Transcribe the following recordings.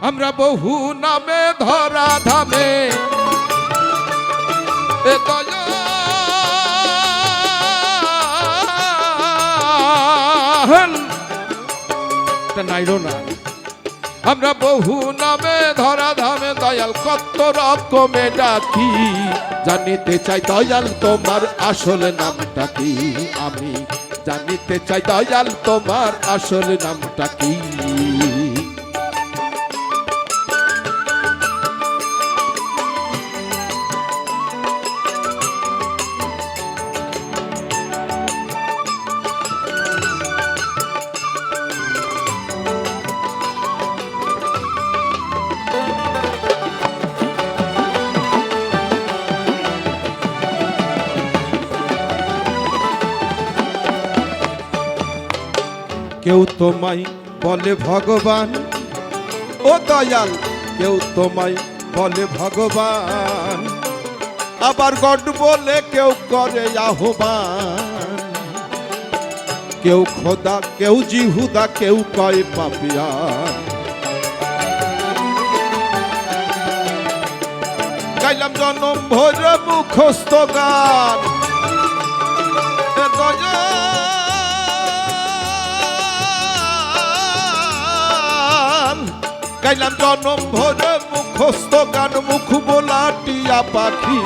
আমরা বহু নামে ধরা ধামে এ দয়াল নাইলো না। আমরা বহু নামে ধরা ধামে দয়াল কত রকমে ডাকি, জানিতে চাই দয়াল তোমার আসল নামটা কি। আমি জানিতে চাই দয়াল তোমার আসল নামটা কি। কেউ তোমায় বলে ভগবান ও দয়াল, কেউ তোমায় বলে ভগবান, আবার গড বলে কেউ করে আহ্বান। কেউ খোদা, কেউ জিহুদা, কেউ কয় পাপিয়ান। গাইলাম জনম ভরে মুখস্থ গান এ দয়াল, গাইলাম জনম ভরে মুখস্থ গান, মুখ বোলা টিয়া পাখি।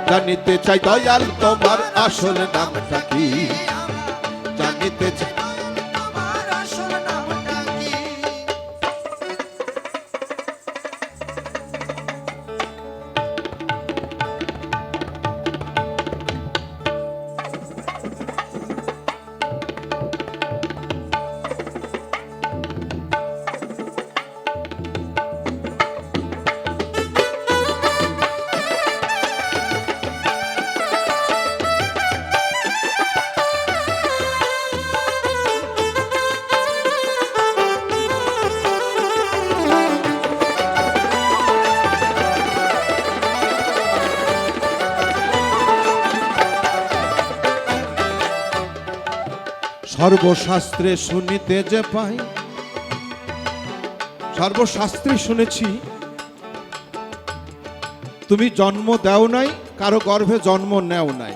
জানিতে চাই দয়াল তোমার আসল নামটা কি। জানিতে চাই তোমার আসল নামটা কি। সর্বশাস্ত্রে শুনিতে যে পাই, সর্বশাস্ত্রে শুনেছি তুমি জন্ম দাও নাই, কারো গর্ভে জন্ম নেও নাই,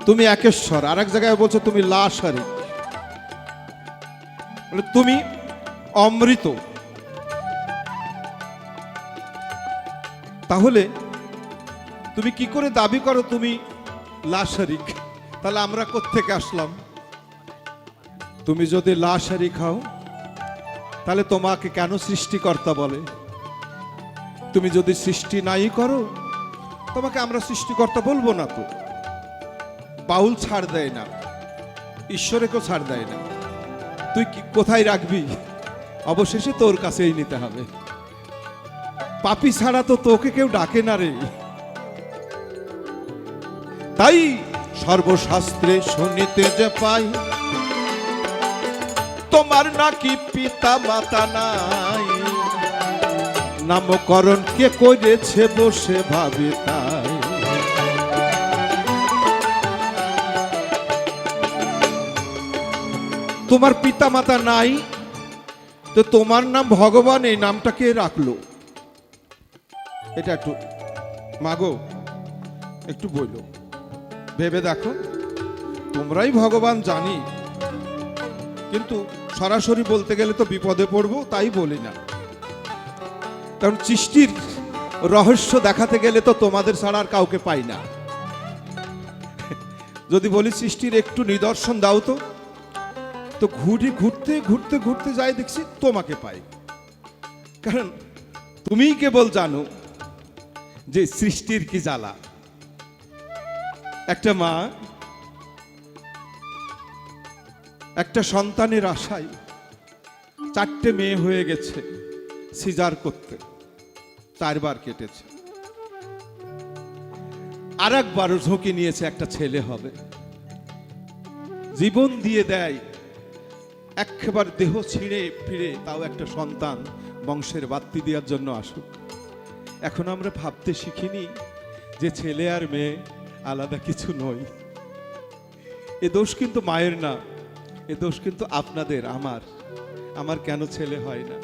তুমি একেশ্বর। আর এক জায়গায় বলছো তুমি লাশারি, তুমি অমৃত। তাহলে তুমি কি করে দাবি করো তুমি লাশারিক? তাহলে আমরা কোত্থেকে আসলাম? তুমি যদি লাশারি খাও তাহলে তোমাকে কেন সৃষ্টিকর্তা বলে? তুমি যদি সৃষ্টি নাই করো তোমাকে আমরা সৃষ্টিকর্তা বলবো না। তো বাউল ছাড় দেয় না, ঈশ্বরেকেও ছাড় দেয় না। তুই কি কোথায় রাখবি? অবশেষে তোর কাছেই নিতে হবে। পাপী ছাড়া তো তোকে কেউ ডাকে না রে। তাই সর্বশাস্ত্রে শুনিতে যে পাই, তোমার নাকি পিতা মাতা নাই, নামকরণ কে করেছে বসে ভাবে তাই। তোমার পিতা মাতা নাই, তো তোমার নাম ভগবান, এই নামটা কে রাখলো? এটা একটু মাগো একটু বললো, ভেবে দেখো। তোমরাই ভগবান জানি, কিন্তু সরাসরি বলতে গেলে তো বিপদে পড়বো, তাই বলি না। কারণ সৃষ্টির রহস্য দেখাতে গেলে তো তোমাদের ছাড়া আর কাউকে পাই না। যদি বলি সৃষ্টির একটু নিদর্শন দাও তো, তো ঘুরতে ঘুরতে ঘুরতে যাই দেখছি তোমাকে পাই। কারণ তুমিই কেবল জানো যে সৃষ্টির কি জ্বালা। একটা মা একটা সন্তানের আশায় 4টে মেয়ে হয়ে গেছে, সিজার করতে 4 বার কেটেছে। আর একবারও ঝুঁকি নিয়েছে একটা ছেলে হবে, জীবন দিয়ে দেয় একেবারে দেহ ছিঁড়ে ফিরে, তাও একটা সন্তান বংশের বাত্তি দেওয়ার জন্য আসুক। এখন আমরা ভাবতে শিখিনি যে ছেলে আর মেয়ে আলাদা কিছু নয়। এ দোষ কিন্তু মায়ের না, এ দোষ কিন্তু আপনাদের, আমার কেন ছেলে হয় না,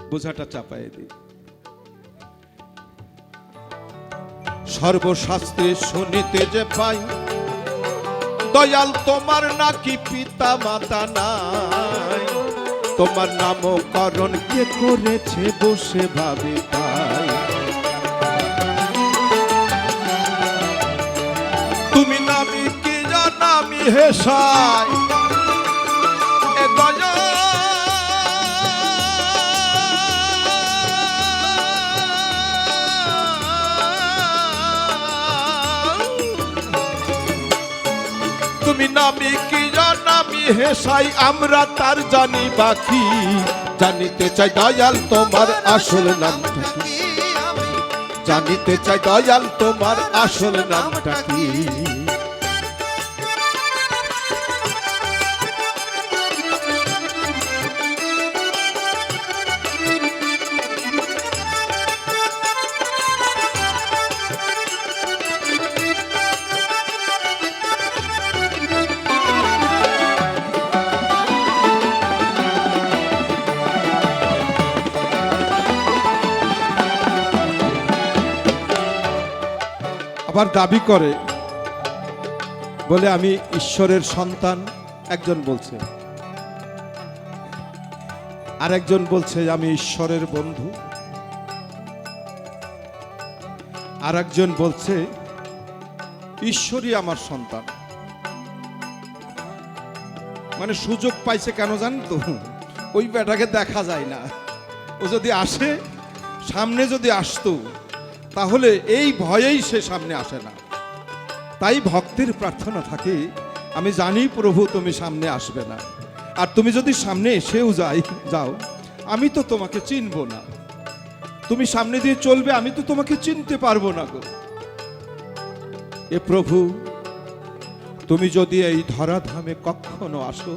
বোঝাটা চাপায় দিই। সর্বশাস্ত্রে শুনিতে যে পাই, দয়াল তোমার নাকি পিতা মাতা নাই, তোমার নামকরণ কে করেছে বসে ভাবি তাই। তুমি নামি কি জানামি হেসাই, এ দয়া তুমি নামি কি জানামি হেসাই, আমরা তার জানি বাকি। জানিতে চাই দয়াল তোমার আসল নামটা কি, জানিতে চাই দয়াল তোমার আসল নামটা কি। আবার দাবি করে বলে আমি ঈশ্বরের সন্তান, একজন বলছে, আর একজন বলছে আমি ঈশ্বরের বন্ধু, আর একজন বলছে ঈশ্বরই আমার সন্তান। মানে সুযোগ পাইছে কেন জানেন তো, ওই বেটাকে দেখা যায় না, ও যদি আসে, সামনে যদি আসতো তাহলে এই ভয়েই সে সামনে আসে না। তাই ভক্তের প্রার্থনা থাকে, আমি জানি প্রভু তুমি সামনে আসবে না, আর তুমি যদি সামনে এসেও যাও আমি তো তোমাকে চিনব না, তুমি সামনে দিয়ে চলবে আমি তো তোমাকে চিনতে পারবো না গো। এ প্রভু তুমি যদি এই ধরাধামে কখনো আসো,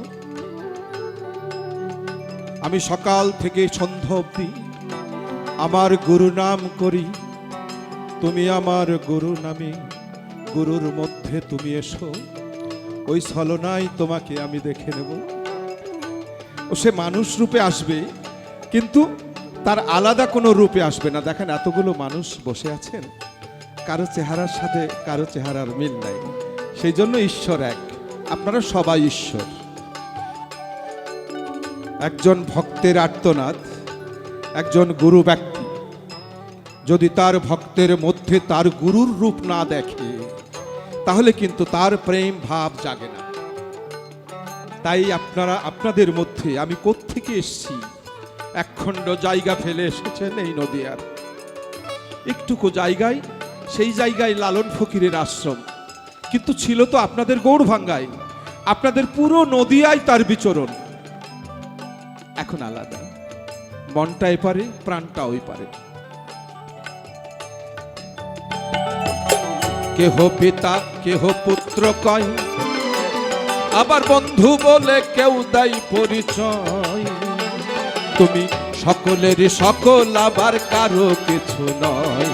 আমি সকাল থেকে সন্ধ্যা অবধি আমার গুরু নাম করি, তুমি আমার গুরু নামে, গুরুর মধ্যে তুমি এসো, ওই ছলনায় তোমাকে আমি দেখে নেব। ও সে মানুষ রূপে আসবে, কিন্তু তার আলাদা কোনো রূপে আসবে না। দেখেন এতগুলো মানুষ বসে আছেন, কারো চেহারার সাথে কারো চেহারার মিল নাই, সেই জন্য ঈশ্বর এক, আপনারা সবাই ঈশ্বর। একজন ভক্তের আর্তনাদ, একজন গুরু ব্যক্তি যদি তার ভক্তের মধ্যে তার গুরুর রূপ না দেখে, তাহলে কিন্তু তার প্রেম ভাব জাগে না। তাই আপনারা আপনাদের মধ্যে, আমি কোত্থেকে এসেছি, একখণ্ড জায়গা ফেলে এসেছেন এই নদিয়ার একটুকু জায়গায়, সেই জায়গায় লালন ফকিরের আশ্রম, কিন্তু ছিল তো আপনাদের গৌড়ভাঙ্গায়, আপনাদের পুরো নদিয়ায় তার বিচরণ। এখন আলাদা, মনটা এপারে প্রাণটা ওই পারে। কেহ পিতা কেহ পুত্র কয়, আবার বন্ধু বলে কেউ দেয় পরিচয়, তুমি সকলের সকল আবার কারো কিছু নয়।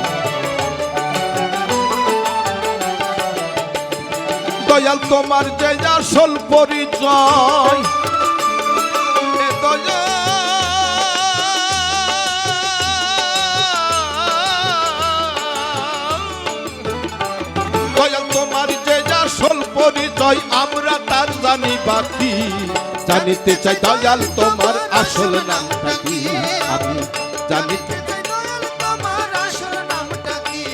দয়াল তোমার যে আসল পরিচয়, দয়াল তোমার যে আসল পরিচয়, আমরা তার জানি বাকি। জানিতে চাই দয়াল তোমার আসল নামটা কি, আমি জানিতে চাই দয়াল তোমার আসল নামটা কি।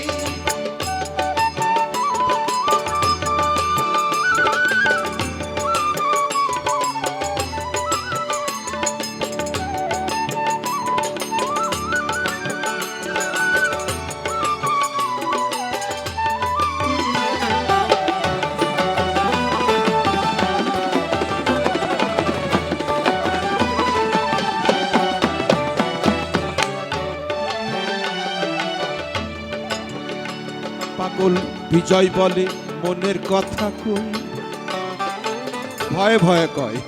পাগল বিজয় বলে মনের কথা কই, ভয়ে ভয়ে কয়।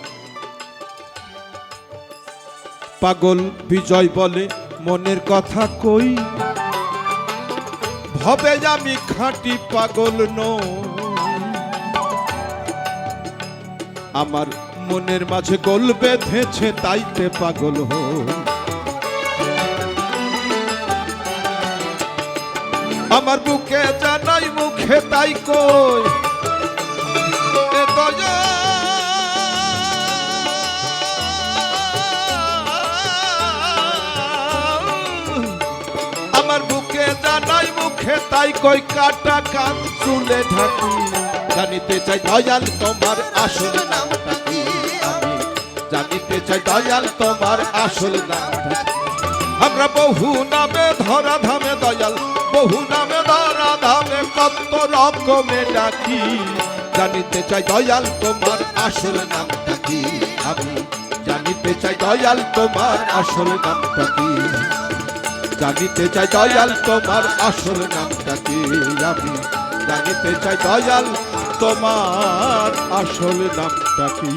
পাগল বিজয় বলে মনের কথা কই, হবে আমি খাঁটি পাগল নই। আমার মনের মাঝে গোল বেঁধেছে তাইতে পাগল হই। আমার বুকে জানাই মুখে তাই কই এ দয়া আমার বুকে জানাই মুখে তাই কই কাটা কান চুলে ঢাকি জানিতে চাই দয়াল তোমার আসল নামটা কি আমি জানিতে চাই দয়াল তোমার আসল নামটা কি। আমরা বহু নামে ধরা ধামে দয়াল বহু নামে ধরা ধামে কত রকমে ডাকি জানিতে চাই দয়াল তোমার আসল নামটা কি আমি জানিতে চাই দয়াল তোমার আসল নামটা কি জানিতে চাই দয়াল তোমার আসল নামটা কি আমি জানিতে চাই দয়াল তোমার আসল নামটা কি।